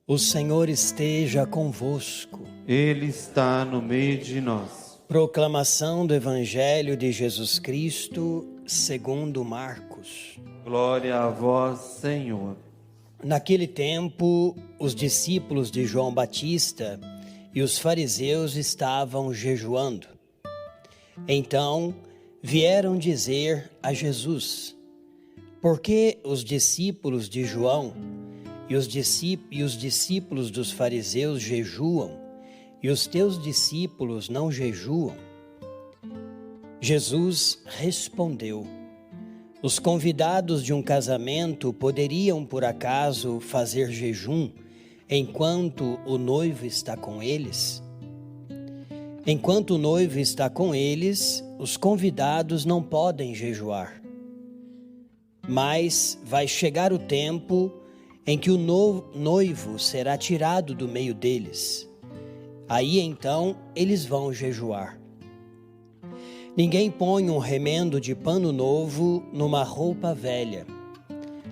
O Senhor esteja convosco. Ele está no meio de nós. Proclamação do Evangelho de Jesus Cristo, segundo Marcos. Glória a vós, Senhor. Naquele tempo, os discípulos de João Batista e os fariseus estavam jejuando. Então, vieram dizer a Jesus: por que os discípulos de João e os discípulos dos fariseus jejuam, e os teus discípulos não jejuam? Jesus respondeu: os convidados de um casamento poderiam, por acaso, fazer jejum enquanto o noivo está com eles? Enquanto o noivo está com eles, os convidados não podem jejuar. Mas vai chegar o tempo em que o noivo será tirado do meio deles. Aí então eles vão jejuar. Ninguém põe um remendo de pano novo numa roupa velha,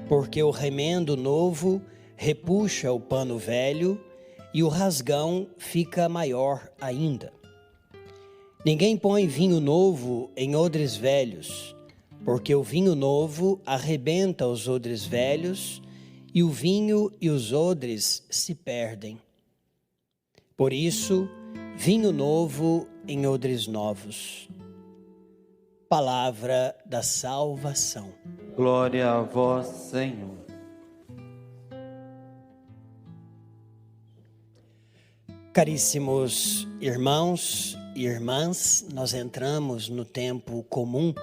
porque o remendo novo repuxa o pano velho e o rasgão fica maior ainda. Ninguém põe vinho novo em odres velhos, porque o vinho novo arrebenta os odres velhos, e o vinho e os odres se perdem. Por isso, vinho novo em odres novos. Palavra da salvação. Glória a vós, Senhor. Caríssimos irmãos e irmãs, nós entramos no tempo comum,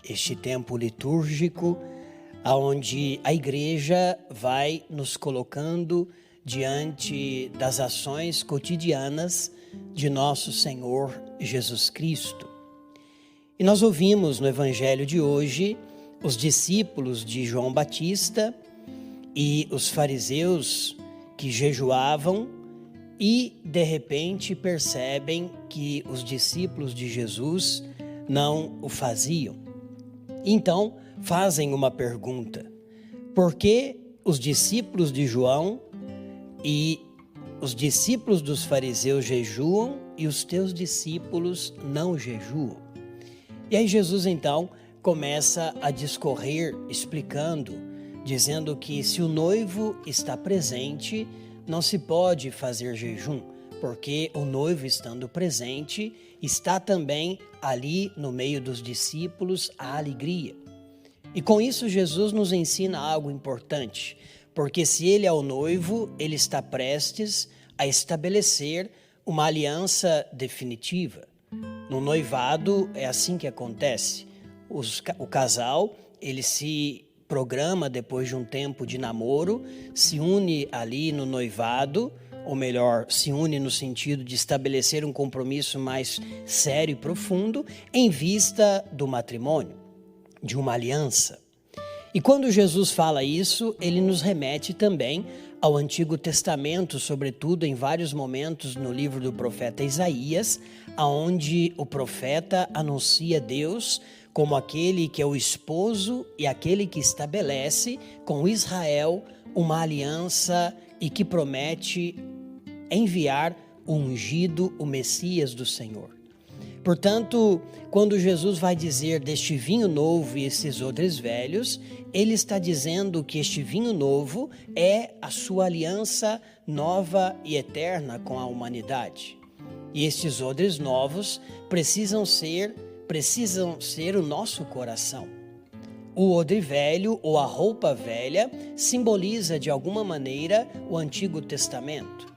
este tempo litúrgico, onde a igreja vai nos colocando diante das ações cotidianas de nosso Senhor Jesus Cristo. E nós ouvimos no Evangelho de hoje os discípulos de João Batista e os fariseus que jejuavam e, de repente, percebem que os discípulos de Jesus não o faziam. Então, fazem uma pergunta: por que os discípulos de João e os discípulos dos fariseus jejuam e os teus discípulos não jejuam? E aí Jesus então começa a discorrer, explicando, dizendo que se o noivo está presente, não se pode fazer jejum, porque o noivo, estando presente, está também ali no meio dos discípulos a alegria. E com isso Jesus nos ensina algo importante, porque se ele é o noivo, ele está prestes a estabelecer uma aliança definitiva. No noivado é assim que acontece. O casal, ele se programa depois de um tempo de namoro, se une ali no noivado, ou melhor, se une no sentido de estabelecer um compromisso mais sério e profundo em vista do matrimônio, de uma aliança. E quando Jesus fala isso, ele nos remete também ao Antigo Testamento, sobretudo em vários momentos no livro do profeta Isaías, onde o profeta anuncia Deus como aquele que é o esposo e aquele que estabelece com Israel uma aliança e que promete enviar o ungido, o Messias do Senhor. Portanto, quando Jesus vai dizer deste vinho novo e esses odres velhos, ele está dizendo que este vinho novo é a sua aliança nova e eterna com a humanidade. E estes odres novos precisam ser o nosso coração. O odre velho ou a roupa velha simboliza de alguma maneira o Antigo Testamento.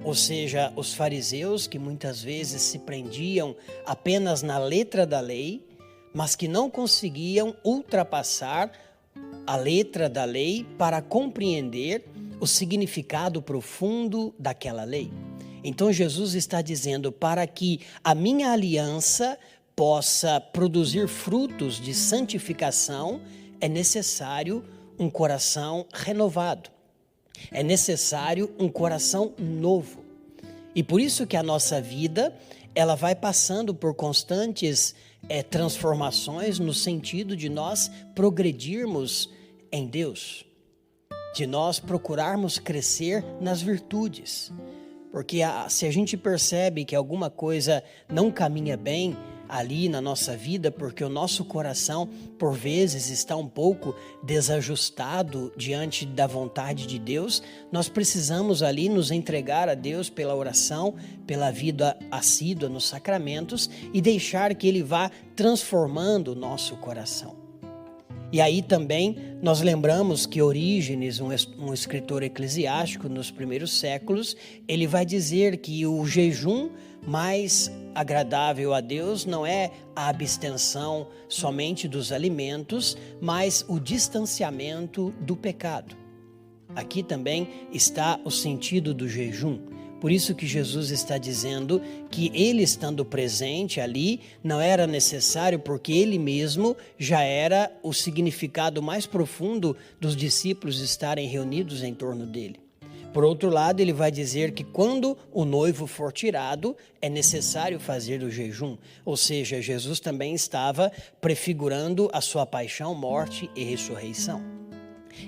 Ou seja, os fariseus que muitas vezes se prendiam apenas na letra da lei, mas que não conseguiam ultrapassar a letra da lei para compreender o significado profundo daquela lei. Então Jesus está dizendo: para que a minha aliança possa produzir frutos de santificação, é necessário um coração renovado. É necessário um coração novo. E por isso que a nossa vida, ela vai passando por constantes transformações no sentido de nós progredirmos em Deus. de nós procurarmos crescer nas virtudes. Porque se a gente percebe que alguma coisa não caminha bem ali na nossa vida, porque o nosso coração, por vezes, está um pouco desajustado diante da vontade de Deus, nós precisamos ali nos entregar a Deus pela oração, pela vida assídua nos sacramentos e deixar que Ele vá transformando o nosso coração. E aí também nós lembramos que Orígenes, um escritor eclesiástico nos primeiros séculos, ele vai dizer que o jejum mais agradável a Deus não é a abstenção somente dos alimentos, mas o distanciamento do pecado. Aqui também está o sentido do jejum. Por isso que Jesus está dizendo que ele estando presente ali não era necessário, porque ele mesmo já era o significado mais profundo dos discípulos estarem reunidos em torno dele. Por outro lado, ele vai dizer que quando o noivo for tirado, é necessário fazer o jejum. Ou seja, Jesus também estava prefigurando a sua paixão, morte e ressurreição.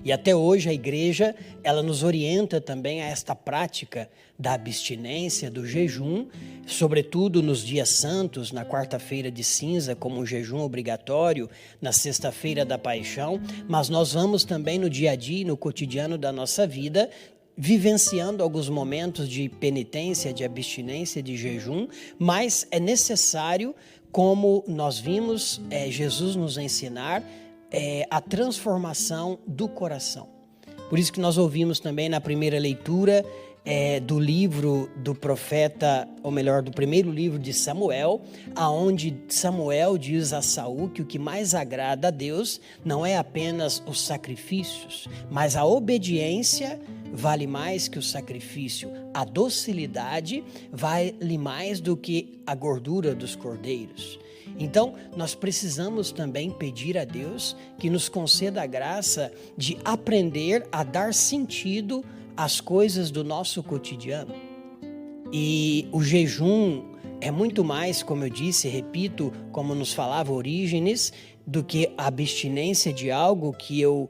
E até hoje a igreja, ela nos orienta também a esta prática da abstinência, do jejum, sobretudo nos dias santos, na quarta-feira de cinza, como um jejum obrigatório, na sexta-feira da paixão, mas nós vamos também no dia a dia, no cotidiano da nossa vida, vivenciando alguns momentos de penitência, de abstinência, de jejum, mas é necessário, como nós vimos Jesus nos ensinar, a transformação do coração. Por isso que nós ouvimos também na primeira leitura do livro do profeta, ou melhor, do primeiro livro de Samuel, aonde Samuel diz a Saul que o que mais agrada a Deus não é apenas os sacrifícios, mas a obediência vale mais que o sacrifício. A docilidade vale mais do que a gordura dos cordeiros. Então, nós precisamos também pedir a Deus que nos conceda a graça de aprender a dar sentido às coisas do nosso cotidiano. E o jejum é muito mais, como eu disse, repito, como nos falava Orígenes, do que a abstinência de algo que eu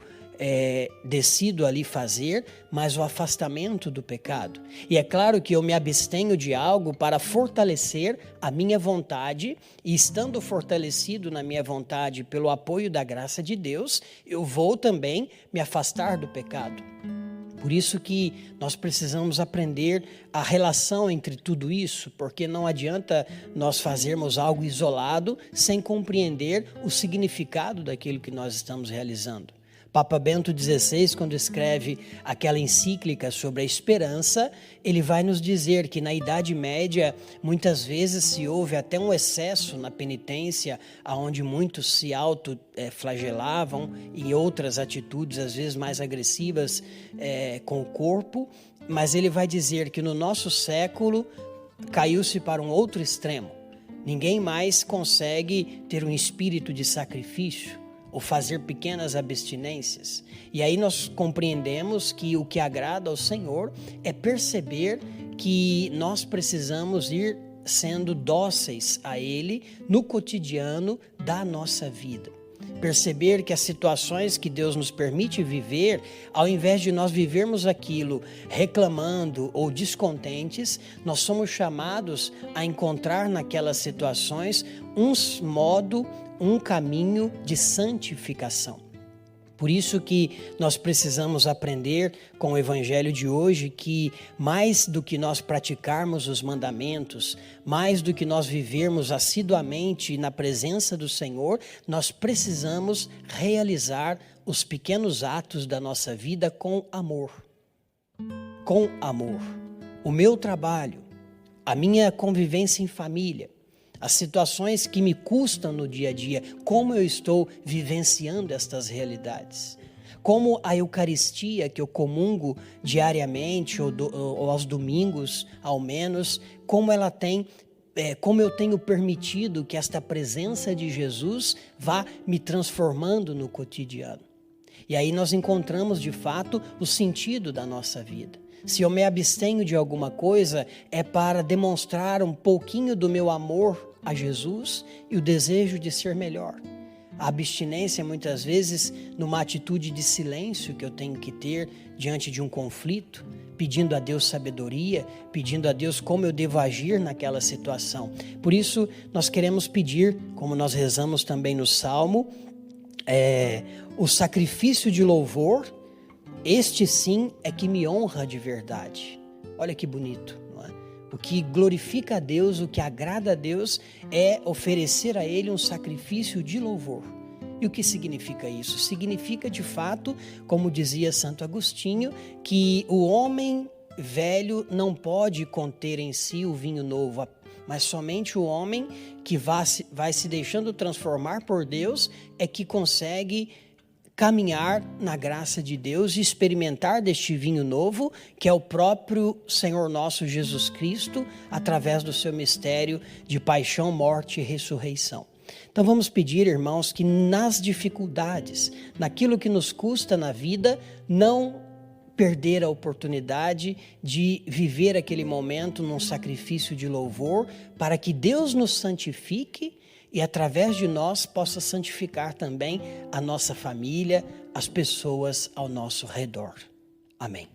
decido ali fazer, mas o afastamento do pecado. E é claro que eu me abstenho de algo para fortalecer a minha vontade, e estando fortalecido na minha vontade pelo apoio da graça de Deus, eu vou também me afastar do pecado. Por isso que nós precisamos aprender a relação entre tudo isso, porque não adianta nós fazermos algo isolado sem compreender o significado daquilo que nós estamos realizando. Papa Bento XVI, quando escreve aquela encíclica sobre a esperança, ele vai nos dizer que na Idade Média, muitas vezes se houve até um excesso na penitência, onde muitos se autoflagelavam em outras atitudes, às vezes mais agressivas com o corpo, mas ele vai dizer que no nosso século caiu-se para um outro extremo. Ninguém mais consegue ter um espírito de sacrifício ou fazer pequenas abstinências. E aí nós compreendemos que o que agrada ao Senhor é perceber que nós precisamos ir sendo dóceis a Ele no cotidiano da nossa vida. Perceber que as situações que Deus nos permite viver, ao invés de nós vivermos aquilo reclamando ou descontentes, nós somos chamados a encontrar naquelas situações um caminho de santificação. Por isso que nós precisamos aprender com o Evangelho de hoje que mais do que nós praticarmos os mandamentos, mais do que nós vivermos assiduamente na presença do Senhor, nós precisamos realizar os pequenos atos da nossa vida com amor. Com amor. O meu trabalho, a minha convivência em família, as situações que me custam no dia a dia, como eu estou vivenciando estas realidades. Como a Eucaristia que eu comungo diariamente ou aos domingos, ao menos, como eu tenho permitido que esta presença de Jesus vá me transformando no cotidiano. E aí nós encontramos, de fato, o sentido da nossa vida. Se eu me abstenho de alguma coisa, é para demonstrar um pouquinho do meu amor a Jesus e o desejo de ser melhor. A abstinência, muitas vezes, numa atitude de silêncio que eu tenho que ter diante de um conflito, pedindo a Deus sabedoria, pedindo a Deus como eu devo agir naquela situação. Por isso, nós queremos pedir, como nós rezamos também no Salmo, o sacrifício de louvor, este sim é que me honra de verdade. Olha que bonito, não é? O que glorifica a Deus, o que agrada a Deus é oferecer a Ele um sacrifício de louvor. E o que significa isso? Significa, de fato, como dizia Santo Agostinho, que o homem velho não pode conter em si o vinho novo, mas somente o homem que vai se deixando transformar por Deus é que consegue caminhar na graça de Deus e experimentar deste vinho novo, que é o próprio Senhor nosso Jesus Cristo, através do seu mistério de paixão, morte e ressurreição. Então vamos pedir, irmãos, que nas dificuldades, naquilo que nos custa na vida, não perder a oportunidade de viver aquele momento num sacrifício de louvor, para que Deus nos santifique e através de nós possa santificar também a nossa família, as pessoas ao nosso redor. Amém.